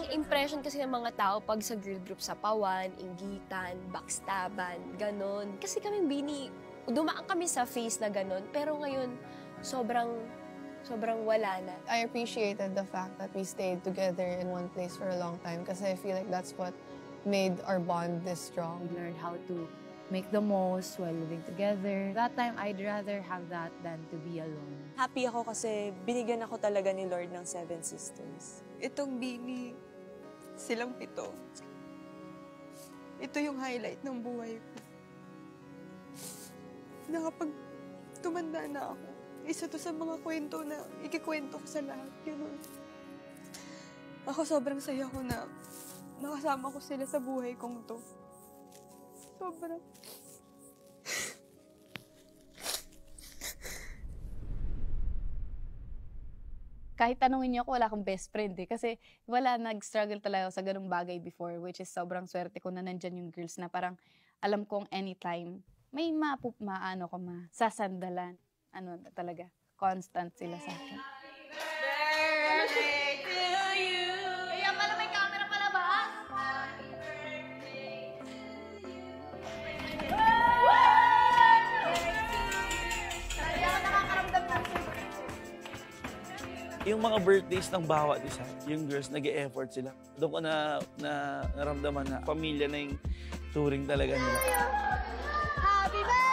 Ang impression kasi ng mga tao pag sa girl group, sapawan, inggitan, backstaban, ganon. Kasi kaming Bini, dumaan kami sa phase na ganon, pero ngayon, sobrang wala na. I appreciated the fact that we stayed together in one place for a long time kasi I feel like that's what made our bond this strong. We learned how to make the most while living together. That time, I'd rather have that than to be alone. Happy ako kasi binigyan ako talaga ni Lord ng 7 sisters. Itong Bini, silang 7. Ito yung highlight ng buhay ko. Na kapag tumanda na ako, isa to sa mga kwento na ikikwento ko sa lahat. Ganun. Ako sobrang saya ko na nakasama ko sila sa buhay kong to. Sobrang. Kahit tanungin niyo ako, wala akong best friend eh. Kasi wala, nag-struggle talaga ako sa ganung bagay before, which is sobrang swerte ko na nandyan yung girls na parang alam kong anytime, may masasandalan. Ano talaga, constant sila sa akin. Birthday to you! Kaya pala may camera pala ba? Happy birthday to you! Kaya ako nakakaramdam ng Yung mga birthdays ng bawat isa, yung girls, nag-e-effort sila. Doon ko naramdaman na pamilya na yung touring talaga nila. Happy birthday!